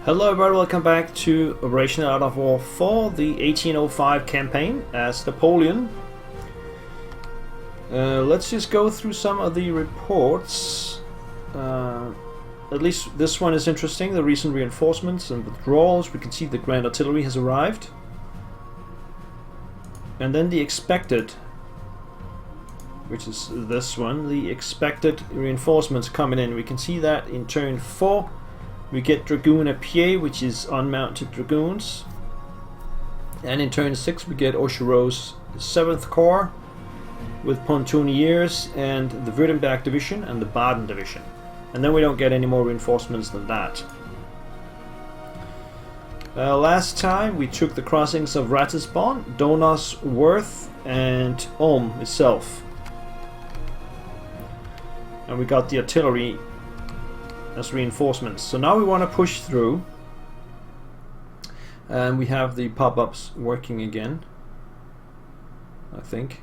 Hello everybody, welcome back to Operation Art of War 4, the 1805 campaign as Napoleon. Let's just go through some of the reports. At least this one is interesting, the recent reinforcements and withdrawals. We can see the Grand Artillery has arrived. And then the expected, which is this one, the expected reinforcements coming in. We can see that in turn 4. We get Dragoon à Pied, which is unmounted dragoons. And in turn 6 we get Augereau's 7th Corps with pontooniers and the Württemberg Division and the Baden Division. And then we don't get any more reinforcements than that. Last time we took the crossings of Ratisbon, Donauwörth and Ulm itself. And we got the artillery as reinforcements. So now we want to push through, and we have the pop-ups working again, I think.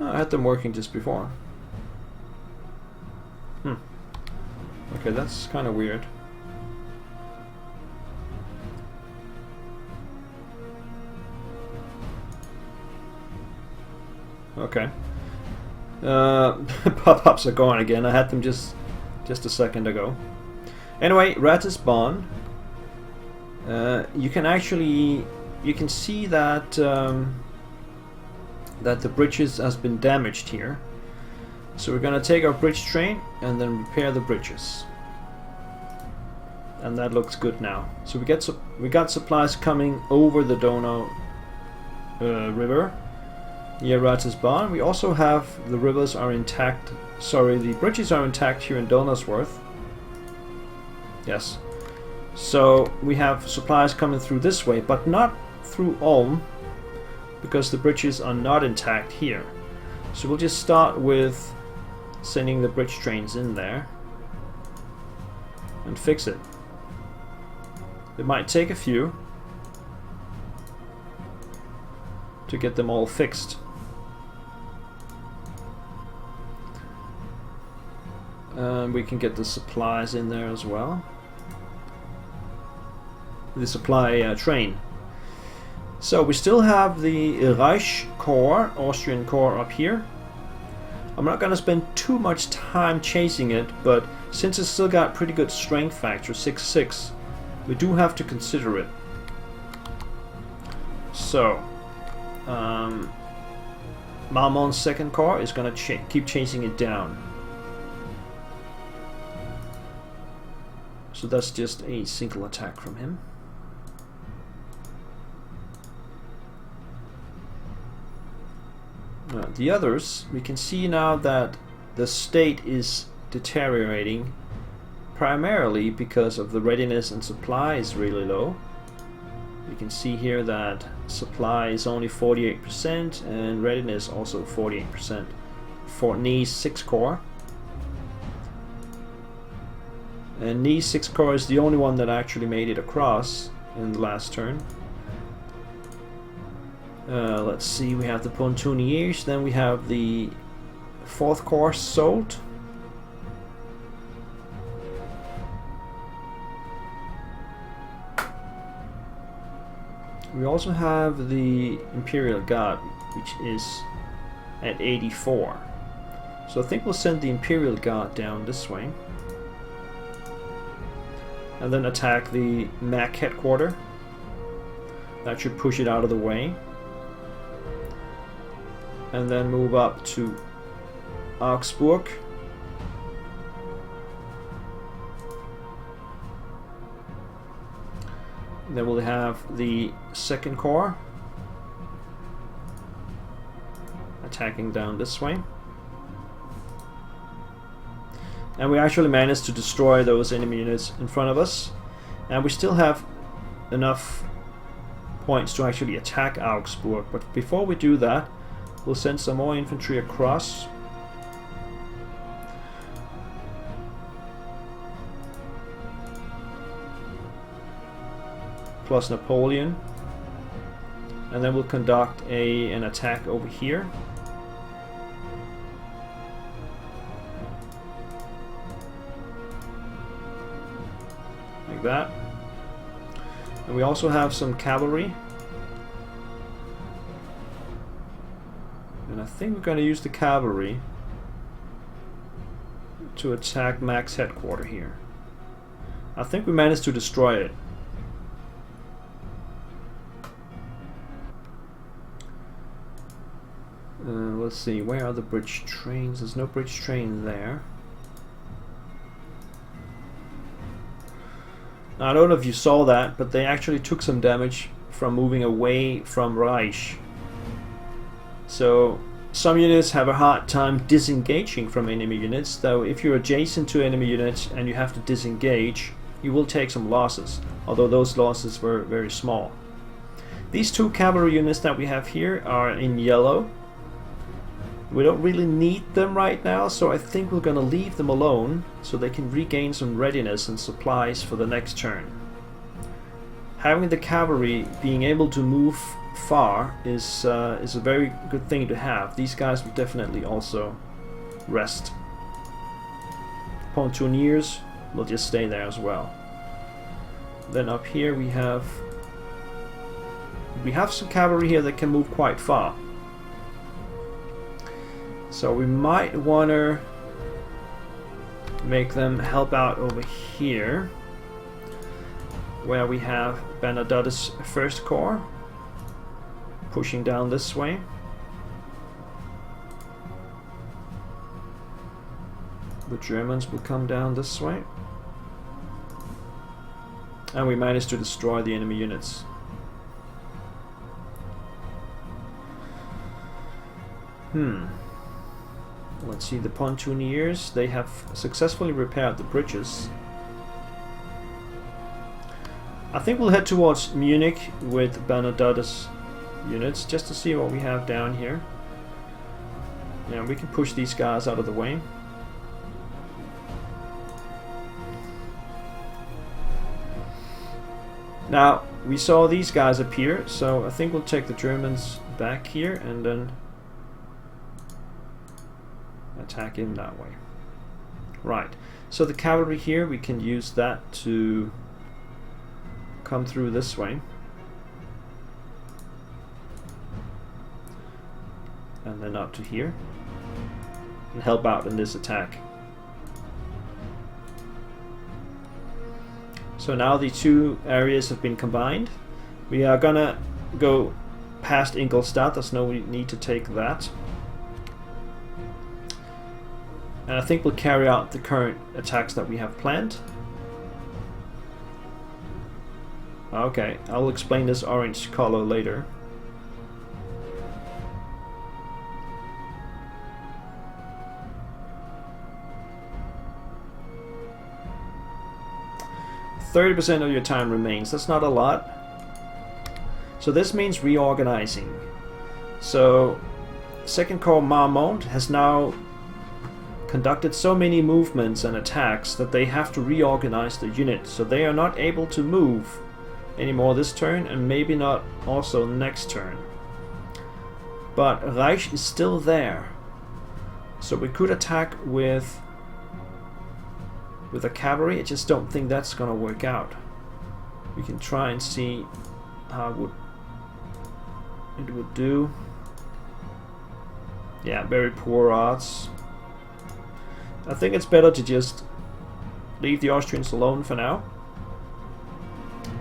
Oh, I had them working just before. Okay, that's kind of weird. Okay. Pop-ups are gone again. I had them just a second ago. Anyway, Ratisbon. You can see that that the bridges has been damaged here. So we're gonna take our bridge train and then repair the bridges. And that looks good now. So we got supplies coming over the Donau River. Near Ratisbon. We also have the rivers are intact. Sorry, the bridges are intact here in Donauwörth. Yes. So we have supplies coming through this way, but not through Ulm, because the bridges are not intact here. So we'll just start with sending the bridge trains in there and fix it. It might take a few to get them all fixed. We can get the supplies in there as well. The supply train. So we still have the Reich Corps, Austrian Corps up here. I'm not going to spend too much time chasing it, but since it's still got pretty good strength factor, 6.6, we do have to consider it. So, Marmont's 2nd Corps is going to keep chasing it down. So that's just a single attack from him. The others, we can see now that the state is deteriorating primarily because of the readiness and supply is really low. You can see here that supply is only 48% and readiness also 48% for Ni's 6th Corps. And Ni's 6th Corps is the only one that actually made it across in the last turn. Let's see, we have the pontooniers, then we have the 4th Corps sold. We also have the Imperial Guard, which is at 84. So I think we'll send the Imperial Guard down this way. And then attack the MAC headquarters. That should push it out of the way. And then move up to Augsburg. Then we'll have the 2nd Corps attacking down this way. And we actually managed to destroy those enemy units in front of us. And we still have enough points to actually attack Augsburg. But before we do that, we'll send some more infantry across. Plus Napoleon. And then we'll conduct an attack over here. like that. And we also have some cavalry. And I think we're going to use the cavalry to attack Mac's headquarters here. I think we managed to destroy it. Let's see, where are the bridge trains? There's no bridge train there. Now, I don't know if you saw that, but they actually took some damage from moving away from Reich. So some units have a hard time disengaging from enemy units, though if you're adjacent to enemy units and you have to disengage, you will take some losses, although those losses were very small. These two cavalry units that we have here are in yellow. We don't really need them right now, so I think we're gonna leave them alone so they can regain some readiness and supplies for the next turn. Having the cavalry being able to move far is a very good thing to have. These guys will definitely also rest. Pontooniers will just stay there as well. Then up here we have some cavalry here that can move quite far. So we might want to make them help out over here, where we have Bernadotte's First Corps pushing down this way. The Germans will come down this way. And we managed to destroy the enemy units. Let's see, the pontooniers, they have successfully repaired the bridges. I think we'll head towards Munich with Bernadotte's units just to see what we have down here. Yeah, we can push these guys out of the way. Now, we saw these guys appear, so I think we'll take the Germans back here and then attack him that way. Right, so the cavalry here, we can use that to come through this way. And then up to here. And help out in this attack. So now the two areas have been combined. We are gonna go past Ingolstadt, there's no need to take that. And I think we'll carry out the current attacks that we have planned. Okay, I'll explain this orange color later. %30% of your time remains. That's not a lot. So this means reorganizing. So 2nd Corps Marmont has now conducted so many movements and attacks that they have to reorganize the unit. So they are not able to move anymore this turn, and maybe not also next turn. But Reich is still there. So we could attack with a cavalry. I just don't think that's gonna work out. We can try and see how it would do. Yeah, very poor odds. I think it's better to just leave the Austrians alone for now.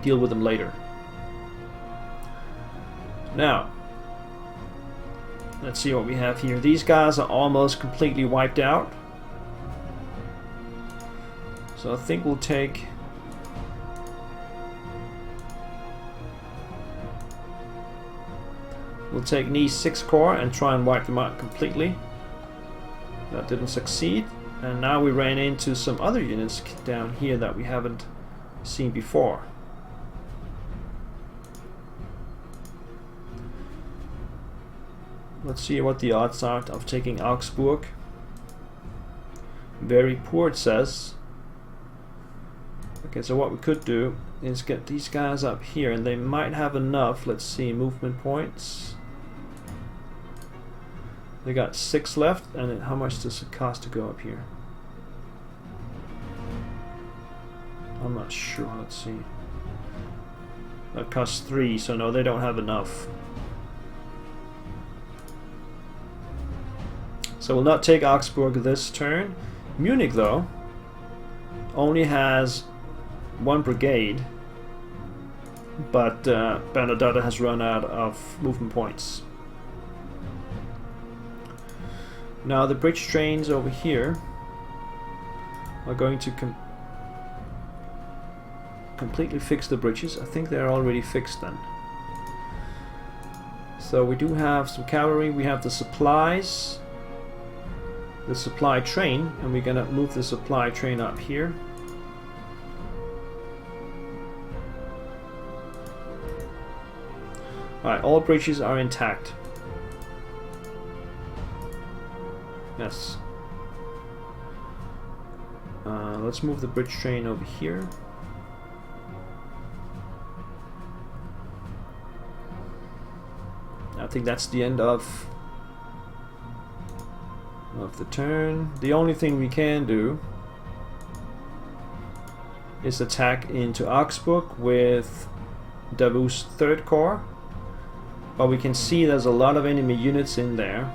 Deal with them later. Now, let's see what we have here. These guys are almost completely wiped out. So I think we'll take Nice 6th Corps and try and wipe them out completely. That didn't succeed. And now we ran into some other units down here that we haven't seen before. Let's see what the odds are of taking Augsburg. Very poor, it says. Okay, so what we could do is get these guys up here, and they might have enough. Let's see, movement points. They got 6 left, and then how much does it cost to go up here? I'm not sure. Let's see. That costs 3, so no, they don't have enough. So we'll not take Augsburg this turn. Munich, though, only has 1 brigade, but Bernadotte has run out of movement points. Now the bridge trains over here are going to completely fix the bridges. I think they're already fixed then. So we do have some cavalry, we have the supplies, the supply train, and we're gonna move the supply train up here. Alright, all bridges are intact. Yes. Let's move the bridge train over here. I think that's the end of the turn. The only thing we can do is attack into Augsburg with Davout's 3rd Corps, but we can see there's a lot of enemy units in there.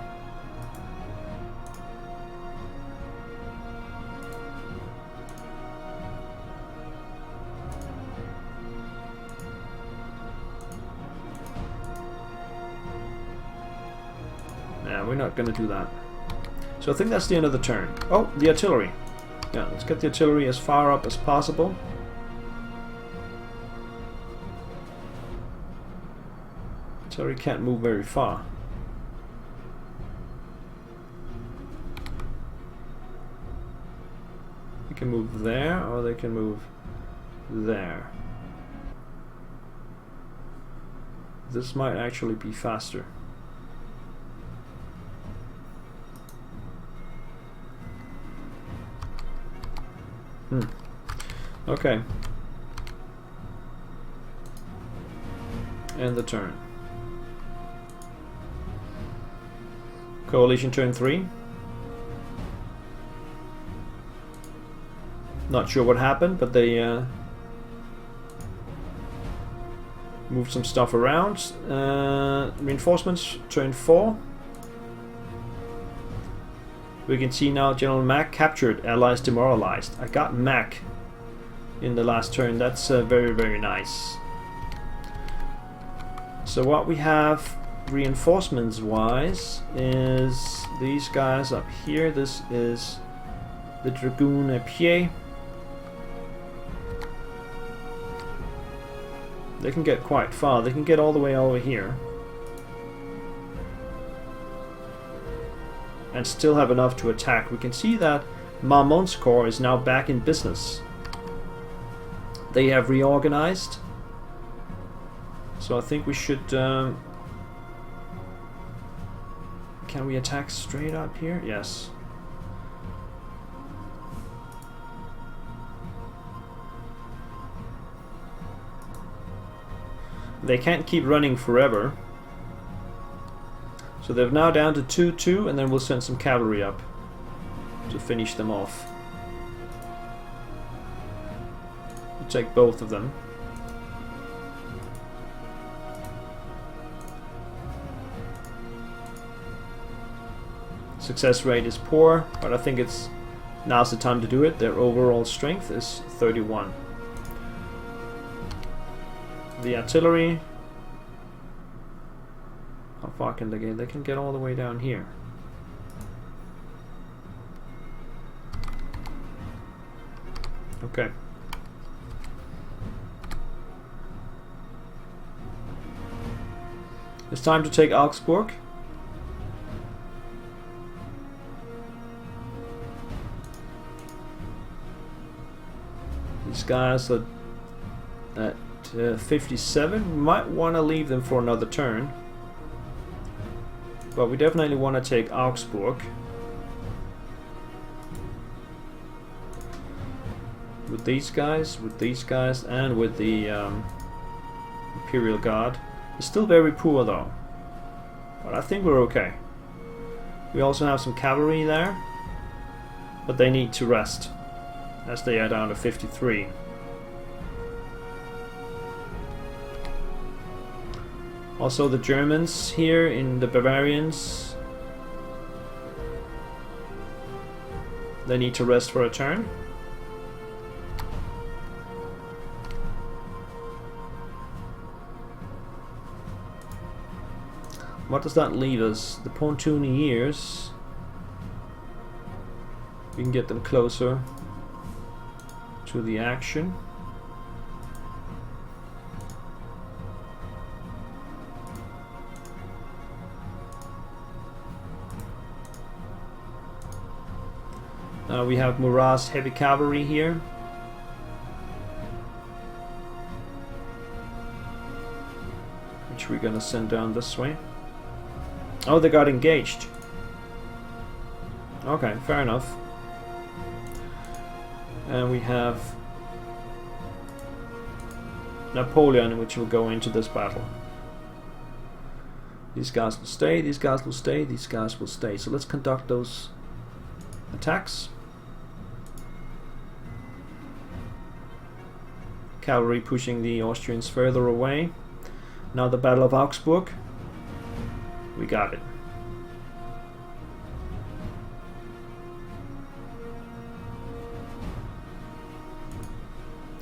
We're not going to do that. So I think that's the end of the turn. Oh, the artillery. Yeah, let's get the artillery as far up as possible. Artillery can't move very far. They can move there, or they can move there. This might actually be faster. Okay. End the turn. Coalition turn 3. Not sure what happened, but they moved some stuff around. Reinforcements turn 4. We can see now General Mack captured, allies demoralized. I got Mack in the last turn. That's very, very nice. So what we have reinforcements wise is these guys up here. This is the Dragoon Pied. They can get quite far. They can get all the way over here and still have enough to attack. We can see that Marmont's corps is now back in business. They have reorganized. So I think we should... can we attack straight up here? Yes. They can't keep running forever. So they're now down to 2-2, and then we'll send some cavalry up to finish them off. We'll take both of them. Success rate is poor, but I think it's now's the time to do it. Their overall strength is 31. The artillery, how far can they get? They can get all the way down here. Okay. It's time to take Augsburg. These guys are at 57. We might want to leave them for another turn, but we definitely want to take Augsburg. With these guys, and with the Imperial Guard. It's still very poor though, but I think we're okay. We also have some cavalry there, but they need to rest as they are down to 53. Also the Germans here in the Bavarians, they need to rest for a turn. What does that leave us? The Pontooniers. We can get them closer to the action. We have Murat's heavy cavalry here. Which we're gonna send down this way. Oh, they got engaged. Okay, fair enough. And we have Napoleon, which will go into this battle. These guys will stay, these guys will stay, these guys will stay. So let's conduct those attacks. Cavalry pushing the Austrians further away. Now the Battle of Augsburg. We got it.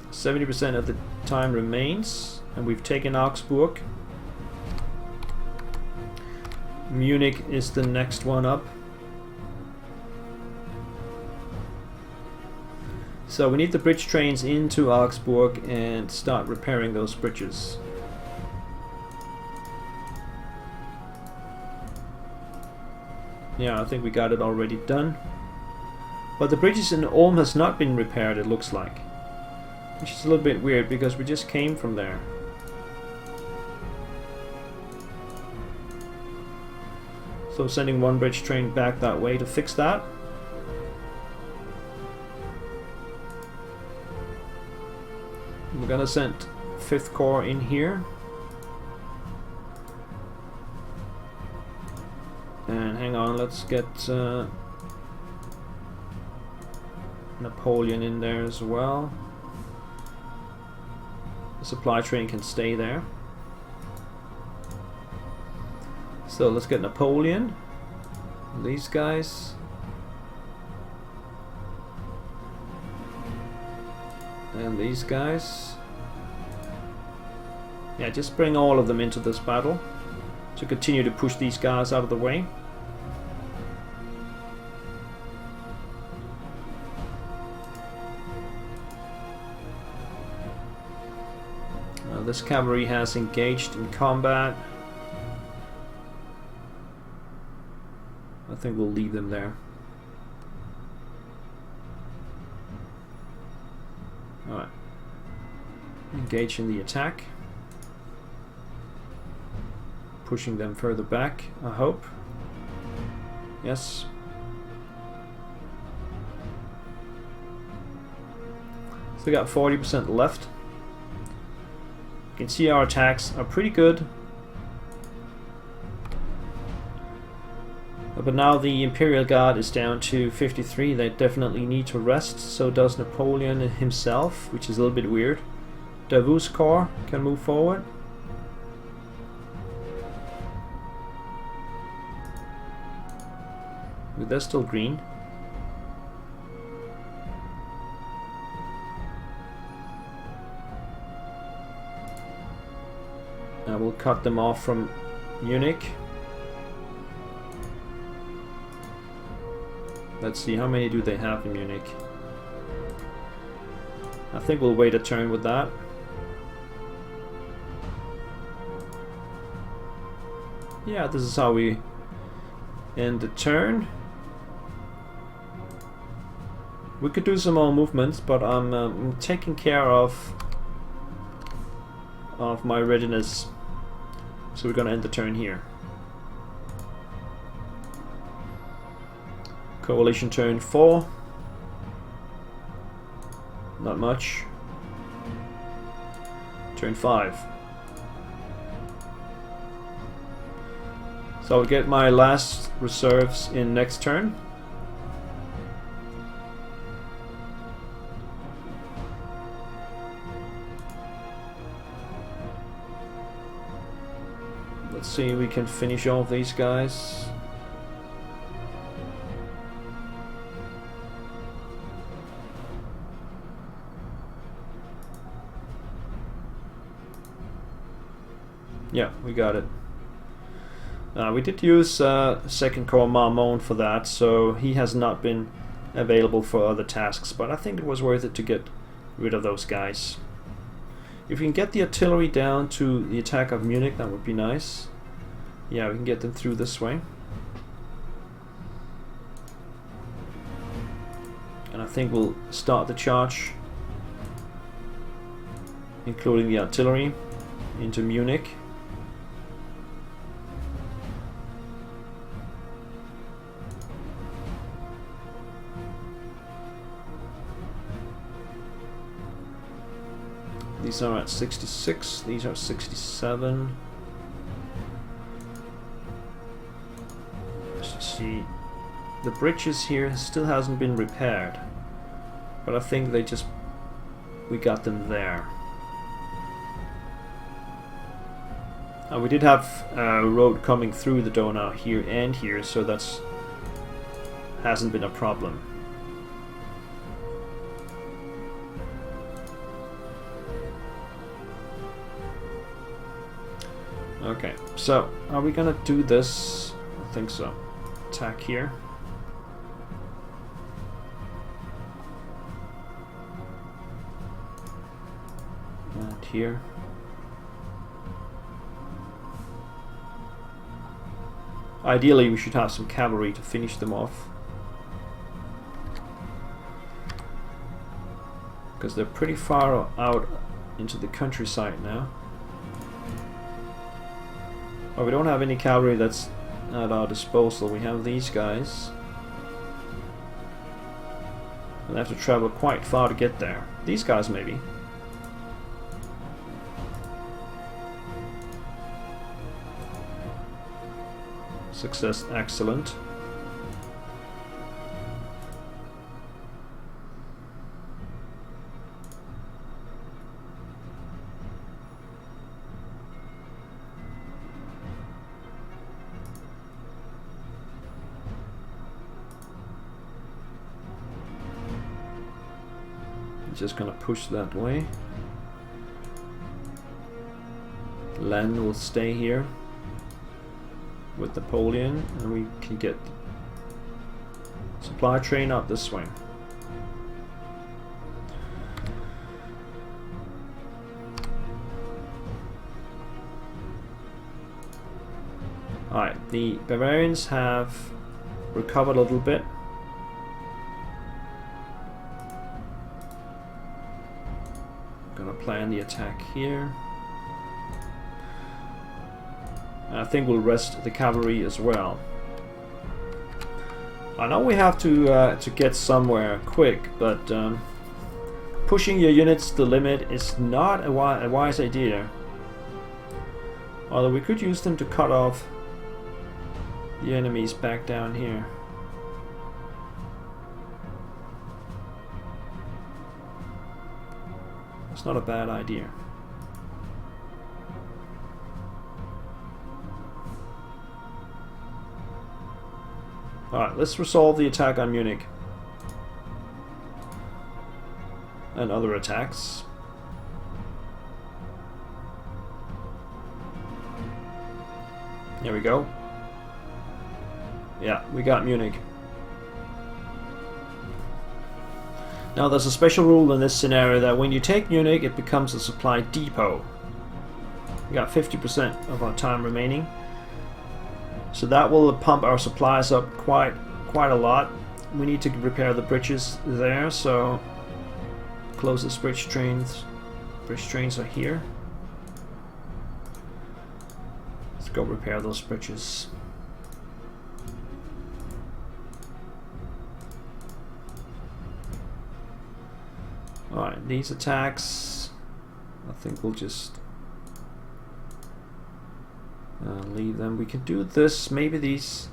%70% of the time remains, and we've taken Augsburg. Munich is the next one up. So we need the bridge trains into Augsburg and start repairing those bridges. Yeah, I think we got it already done. But the bridges in Ulm has not been repaired, it looks like. Which is a little bit weird because we just came from there. So sending one bridge train back that way to fix that. We're gonna send 5th Corps in here. And hang on, let's get Napoleon in there as well. The supply train can stay there. So let's get Napoleon. These guys. And these guys. Yeah, just bring all of them into this battle to continue to push these guys out of the way. This cavalry has engaged in combat. I think we'll leave them there. Alright. Engage in the attack. Pushing them further back, I hope. Yes. So we got 40% left. You can see our attacks are pretty good. But now the Imperial Guard is down to 53. They definitely need to rest. So does Napoleon himself, which is a little bit weird. Davout's Corps can move forward. But they're still green. And we'll cut them off from Munich. Let's see, how many do they have in Munich? I think we'll wait a turn with that. Yeah, this is how we end the turn. We could do some more movements, but I'm taking care of my readiness. So we're gonna end the turn here. Coalition turn 4. Not much. Turn 5. So I'll get my last reserves in next turn. see if we can finish off these guys. Yeah, we got it. We did use Second Corps Marmont for that, so he has not been available for other tasks, but I think it was worth it to get rid of those guys. If we can get the artillery down to the attack of Munich, that would be nice. Yeah, we can get them through this way. And I think we'll start the charge, including the artillery, into Munich. These are at 66, these are 67. Let's see. The bridges here still hasn't been repaired, but I think we got them there. We did have a road coming through the Donau here and here, so that's hasn't been a problem. Okay, so are we gonna do this? I think so. Attack here. And here. Ideally, we should have some cavalry to finish them off, because they're pretty far out into the countryside now. Oh, we don't have any cavalry that's at our disposal. We have these guys. We'll have to travel quite far to get there. These guys, maybe. Success, excellent. Just gonna push that way. Len will stay here with Napoleon, and we can get supply train up this way. Alright, the Bavarians have recovered a little bit. Gonna plan the attack here. I think we'll rest the cavalry as well. I know we have to get somewhere quick, but pushing your units to the limit is not a wise idea. Although we could use them to cut off the enemies back down here. It's not a bad idea. Alright, let's resolve the attack on Munich. And other attacks. There we go. Yeah, we got Munich. Now there's a special rule in this scenario that when you take Munich, it becomes a supply depot. We got 50% of our time remaining. So that will pump our supplies up quite a lot. We need to repair the bridges there, so closest bridge trains are here. Let's go repair those bridges. Alright, these attacks, I think we'll just leave them. We can do this. Maybe these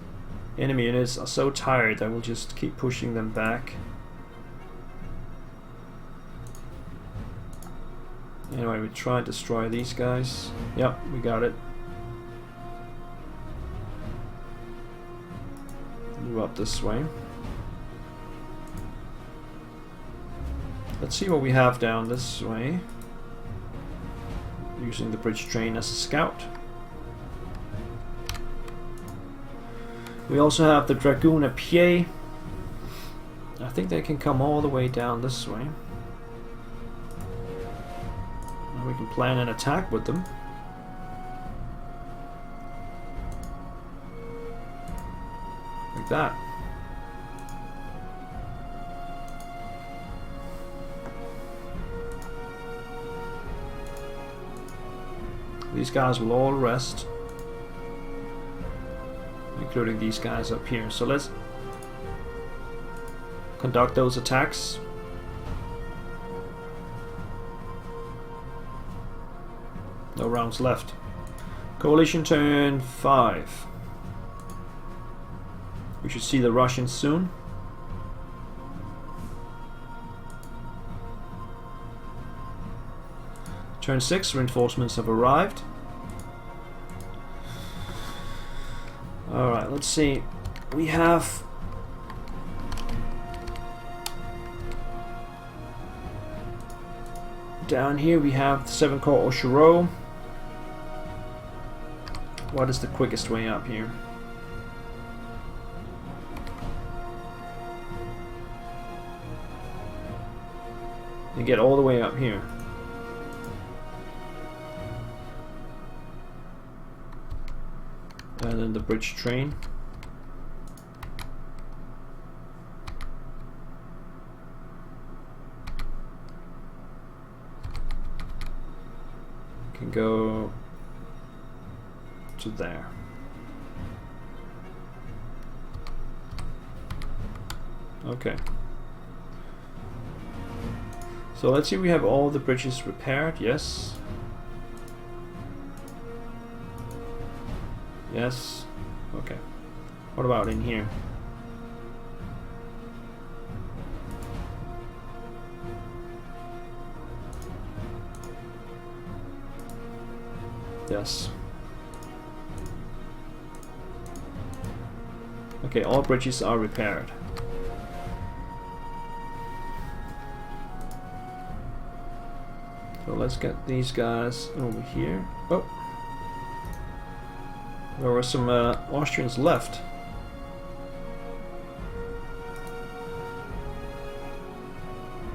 enemy units are so tired that we'll just keep pushing them back. Anyway, we try and destroy these guys. Yep, we got it. Move up this way. Let's see what we have down this way. Using the bridge train as a scout. We also have the Dragoon à Pied. I think they can come all the way down this way. And we can plan an attack with them. Like that. These guys will all rest, including these guys up here. So let's conduct those attacks. No rounds left. Coalition turn 5. We should see the Russians soon. Turn 6, reinforcements have arrived. Alright, let's see. We have down here we have the 7 Corps Auchereau. What is the quickest way up here? You get all the way up here. And then the bridge train. Can go to there. Okay. So let's see, we have all the bridges repaired, yes. Yes. Okay. What about in here? Yes. Okay, all bridges are repaired. So let's get these guys over here. Oh! There were some Austrians left.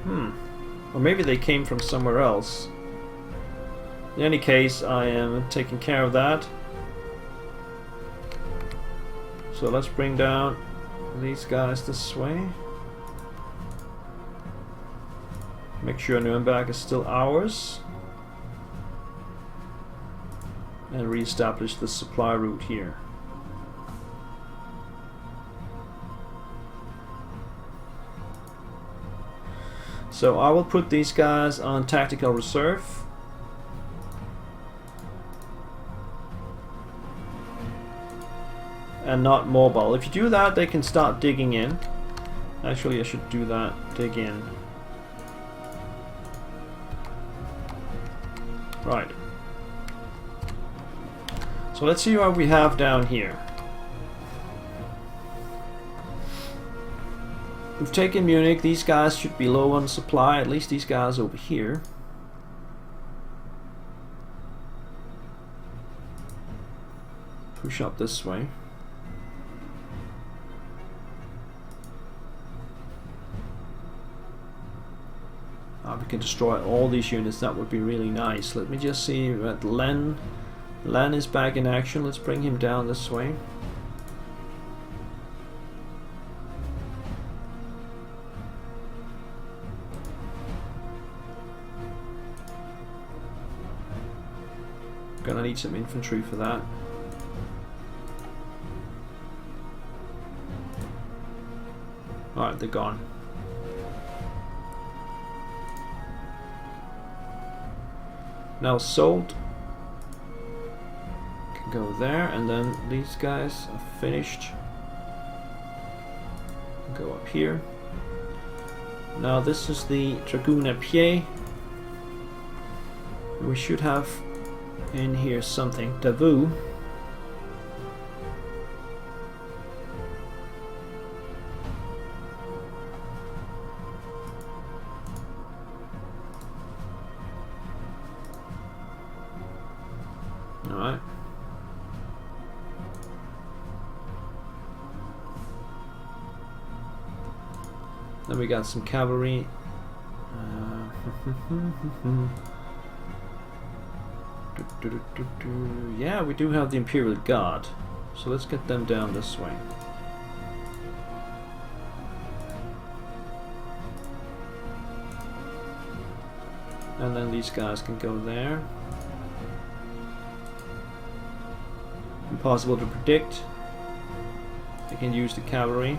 Or maybe they came from somewhere else. In any case, I am taking care of that. So let's bring down these guys this way. Make sure Nuremberg is still ours. And re-establish the supply route here. So I will put these guys on tactical reserve. And not mobile. If you do that, they can start digging in. Actually, I should do that. Dig in. Right. So let's see what we have down here. We've taken Munich. These guys should be low on supply, at least these guys over here. Push up this way. We can destroy all these units. That would be really nice. Let me just see that Len is back in action. Let's bring him down this way. Gonna need some infantry for that. Alright, they're gone. Now sold. Can go there, and then these guys are finished. Go up here. Now this is the Dragoon à Pied. We should have in here something. TOAW. Then we got some cavalry. Yeah, we do have the Imperial Guard. So let's get them down this way. And then these guys can go there. Impossible to predict. They can use the cavalry.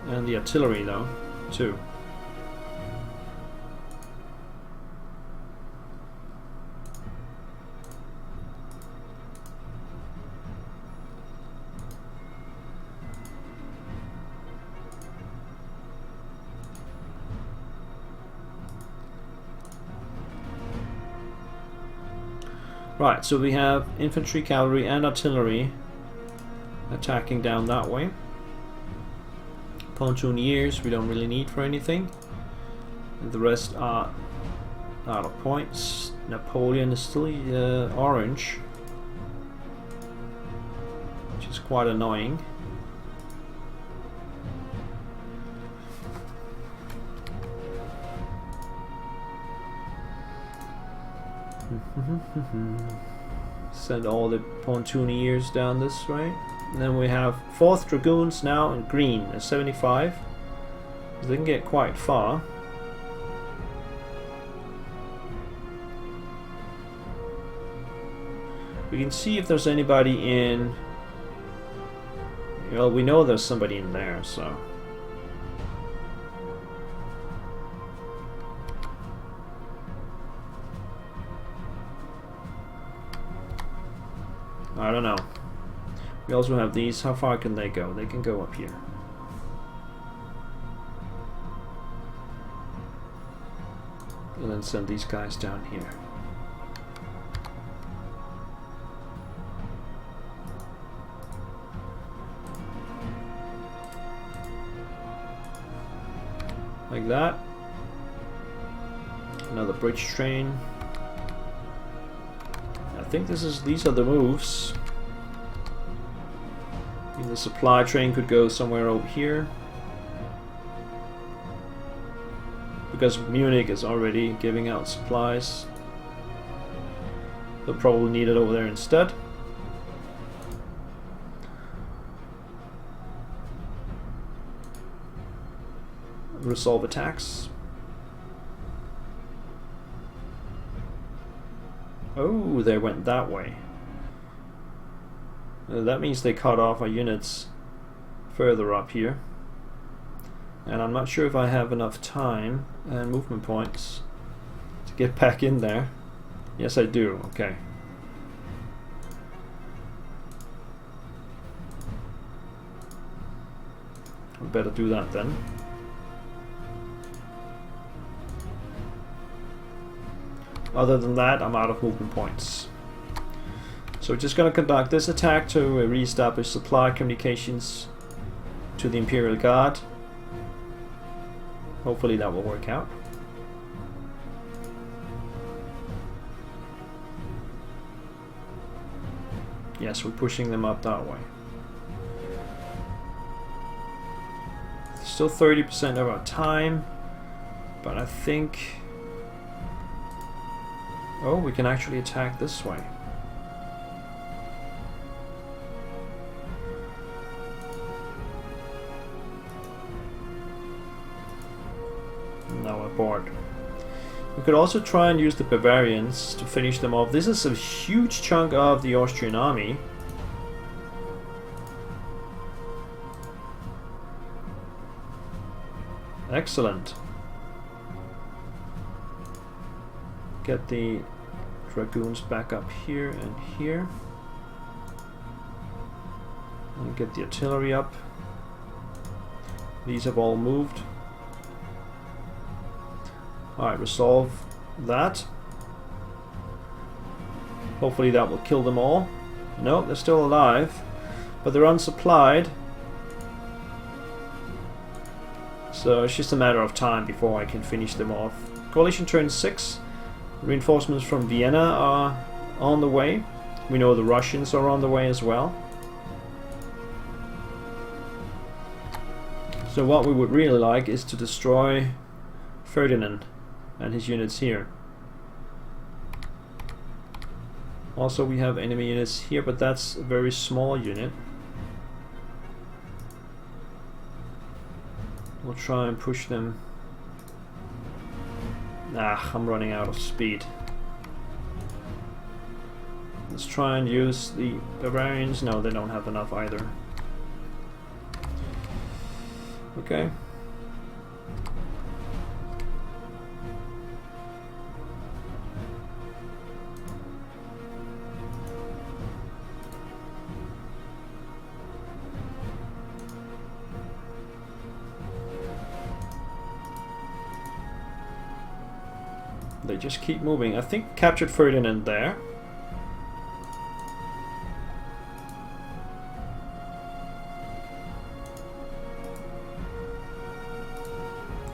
And the artillery though, too. Right, so we have infantry, cavalry and artillery attacking down that way. Pontooniers we don't really need for anything. And the rest are out of points. Napoleon is still orange, which is quite annoying. Send all the pontooniers down this way. And then we have 4th Dragoons now in green at 75. They can get quite far. We can see if there's anybody in... Well, we know there's somebody in there, so... I don't know. We also have these. How far can they go? They can go up here. And then send these guys down here. Like that. Another bridge train. I think these are the moves. The supply train could go somewhere over here. Because Munich is already giving out supplies. They'll probably need it over there instead. Resolve attacks. Oh, they went that way. That means they cut off our units further up here. And I'm not sure if I have enough time and movement points to get back in there. Yes, I do. Okay. I better do that then. Other than that, I'm out of movement points. So we're just going to conduct this attack to re-establish supply communications to the Imperial Guard. Hopefully that will work out. Yes, we're pushing them up that way. Still 30% of our time, but I think... Oh, we can actually attack this way. Now we're bored. We could also try and use the Bavarians to finish them off. This is a huge chunk of the Austrian army. Excellent. Get the dragoons back up here and here. And get the artillery up. These have all moved. Alright, resolve that. Hopefully that will kill them all. No, they're still alive, but they're unsupplied. So it's just a matter of time before I can finish them off. Coalition turn 6. Reinforcements from Vienna are on the way. We know the Russians are on the way as well. So what we would really like is to destroy Ferdinand and his units here. Also we have enemy units here, but that's a very small unit. We'll try and push them. Ah, I'm running out of speed. Let's try and use the Bavarians. No, they don't have enough either. Okay. They just keep moving. I think captured Ferdinand there.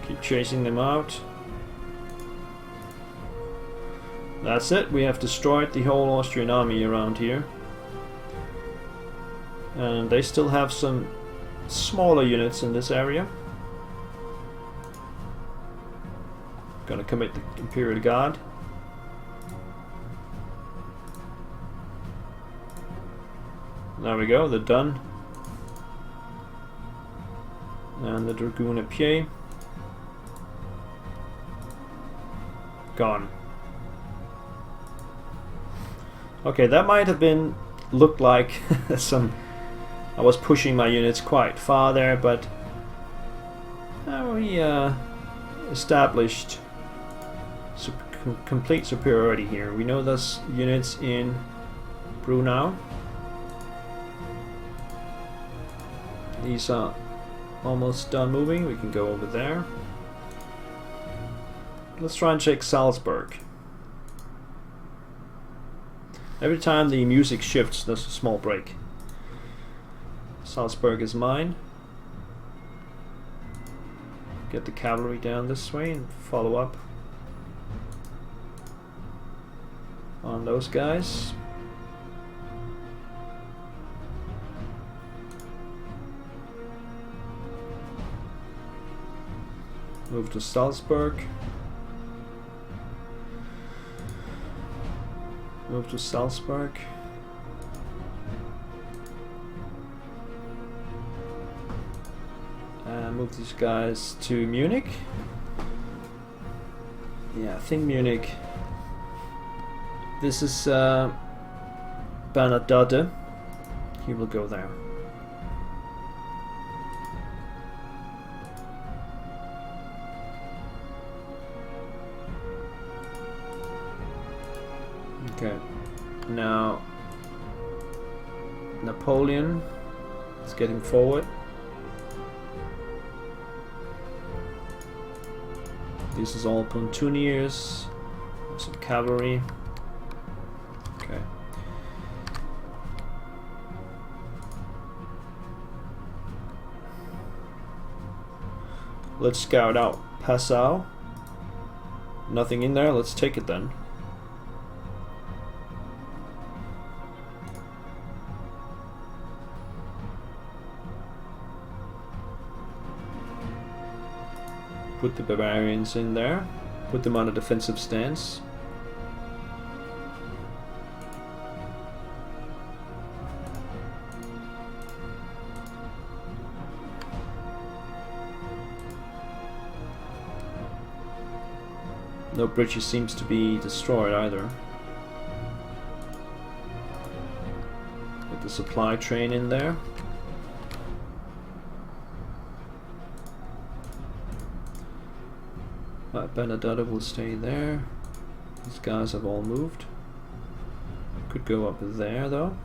Keep chasing them out. That's it. We have destroyed the whole Austrian army around here. And they still have some smaller units in this area. Gonna commit the Imperial Guard. There we go, they're done. And the Dragoon à pied. Gone. Okay, that might have been looked like some. I was pushing my units quite far there, but we established complete superiority here. We know there's units in Brunau. These are almost done moving. We can go over there. Let's try and check Salzburg. Every time the music shifts, there's a small break. Salzburg is mine. Get the cavalry down this way and follow up on those guys. Move to Salzburg. Move to Salzburg. And move these guys to Munich. Yeah, I think Munich. This is Bernadotte. He will go there. Okay, now Napoleon is getting forward. This is all pontooniers, some cavalry. Okay. Let's scout out Passau. Nothing in there, let's take it then. Put the Bavarians in there, put them on a defensive stance. No bridge seems to be destroyed either. Get the supply train in there. Bernadotte will stay there. These guys have all moved. Could go up there though.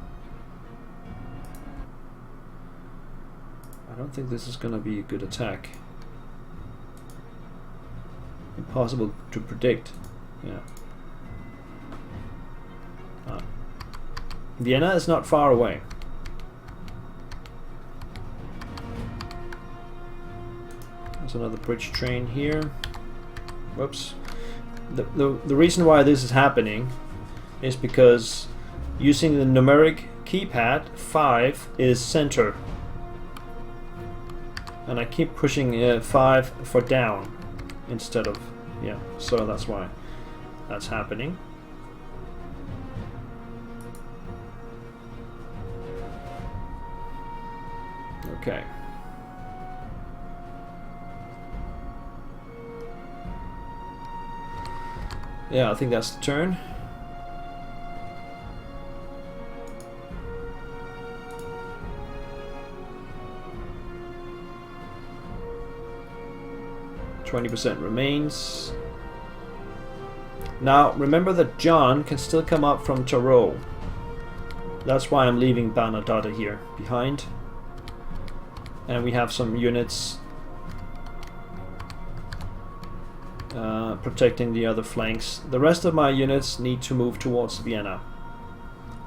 I don't think this is going to be a good attack. Impossible to predict. Yeah. Vienna is not far away. There's another bridge train here. Whoops. The reason why this is happening is because using the numeric keypad, 5 is center. And I keep pushing 5 for down instead of, yeah, so that's why that's happening. Okay. Yeah, I think that's the turn. %20 remains. Now, remember that John can still come up from TOAW. That's why I'm leaving Bernadotte here behind. And we have some units protecting the other flanks. The rest of my units need to move towards Vienna.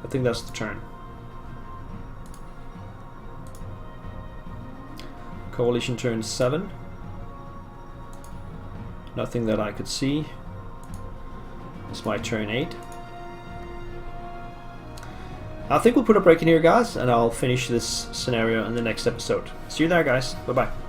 I think that's the turn. Coalition turn 7. Nothing that I could see. It's my turn 8. I think we'll put a break in here, guys, and I'll finish this scenario in the next episode. See you there, guys. Bye-bye.